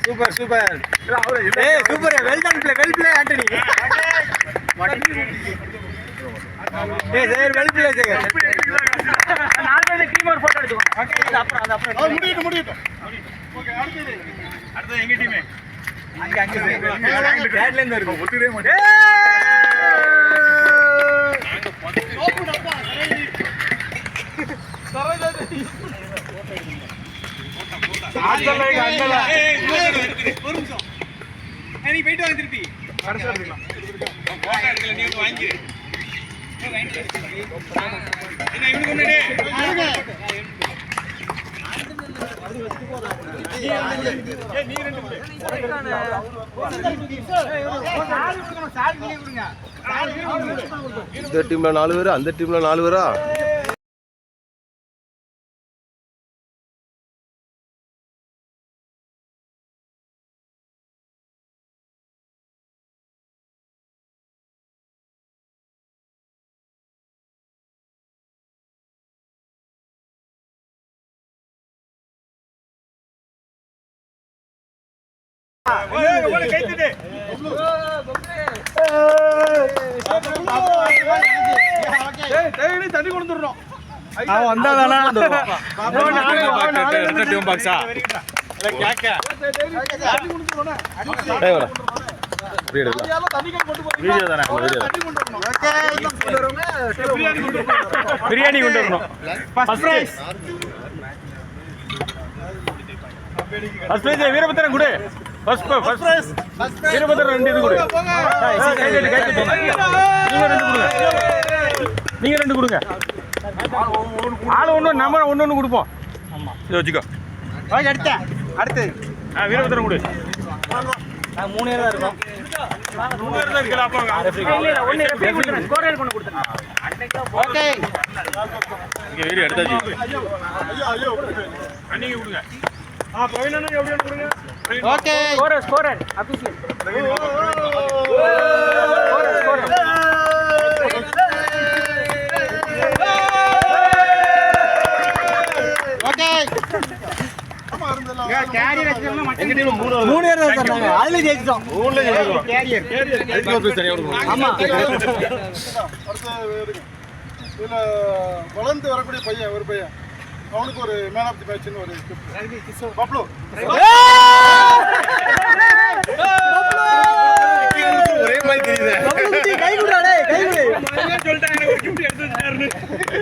super super super well done play Antony well play நாலு team ஒரு photo எடுத்துக்கோங்க அப்புறம் முடியட்டும் ஓகே அடுத்து எங்க டீம் அங்க பேட்ல இருந்து இருக்கு ஒட்டுறே மாட்டே நீ போயிட்டு வாங்க திருப்பி இந்த டீம்ல 4 பேரா அந்த டீம்ல 4 பேரா தண்ணி கொடுத்துடணும் பிரியாணி கொண்டு வரணும் வீரபத்திரன் கொடு வீரபத்திரன் 2 இது கொடு நீங்க 2 கொடுங்க ஆளு ஒன்று நம்ம ஒன்று கொடுப்போம் இதை வச்சுக்கோ அடுத்து வீரபத்திரன் கொடு 3 பேர் தான் இருக்கும் 3 பேர் தான் இருக்கலாம் ஓகே இங்க வீடியோ எடுத்தாச்சு அன்னைக்கு கொடுங்க பிரவீன் எப்படி கொடுங்க okay scorer official okay carrier எங்க டீம் 3 பேர் தான் சொன்னாங்க அதுல ஜெயிச்சோம் 3ல ஜெயிச்சோம் கேரியர் அதுக்கு ஒரு தனியா கொடுங்க ஆமா இதுல வளர்ந்து வரக்கூடிய பையன் ஒரு பையன் அவனுக்கு ஒரு மேன் ஆஃப் தி மேட்ச்னு ஒரு பப்ளு ஒரே மாதிரி தெரியுது கை குடுடா டேய் கை குடு சொல்லிட்டாங்க எனக்கு ஒரு கிஃப்ட் எடுத்து வச்சிட்டாருன்னு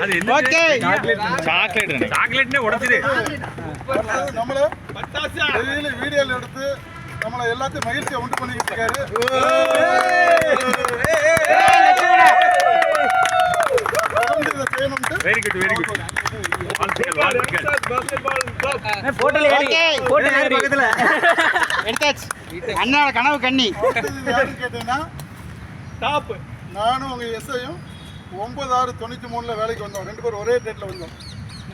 அது என்ன ஓகே சாக்லேட்னே உடைச்சிடு நம்மள பட்டாசா வீடியோல எடுத்து நம்மள எல்லாத்தையும் மகிழ்ச்சியா உண்டு பண்ணிட்டு இருக்காரு வெரி குட் போட்டோல பக்கத்துல எடுத்தாச்சு அண்ணாவோட கனவு கண்ணி கேட்டீங்கன்னா டாப் நானும் உங்க எஸ்ஐயும் 9/6/93 வேலைக்கு வந்தோம் 2 பேரும் ஒரே டேட்ல வந்தோம்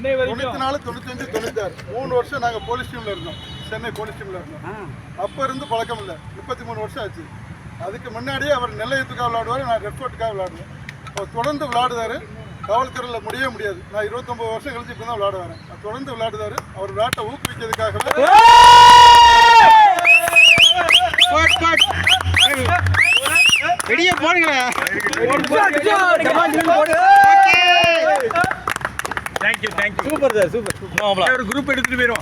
94 95 96 3 வருஷம் நாங்க போலீஸ் டீம்ல இருந்தோம் சென்னை போலீஸ் டீம்ல இருந்தோம் அப்ப இருந்து பழக்கம் இல்லை 33 வருஷம் ஆச்சு அதுக்கு முன்னாடியே அவர் நெல்லையத்துக்காக விளையாடுவார் நான் ரெட் ஃபோர்ட்டுக்காக விளையாடுவேன் அவர் தொடர்ந்து விளையாடுவாரு காவல்துறையில் முடியவே முடியாது நான் 29 வருஷம் கழிச்சு இப்போ தான் விளையாட வரேன் தொடர்ந்து விளையாடுவாரு அவர் விளையாட்டை ஊக்குவிக்கிறதுக்காகவே வெளியே போடுங்க தேங்க்யூ சூப்பர் சார் சூப்பர் ஒரு குரூப் எடுத்துட்டு போயிடும்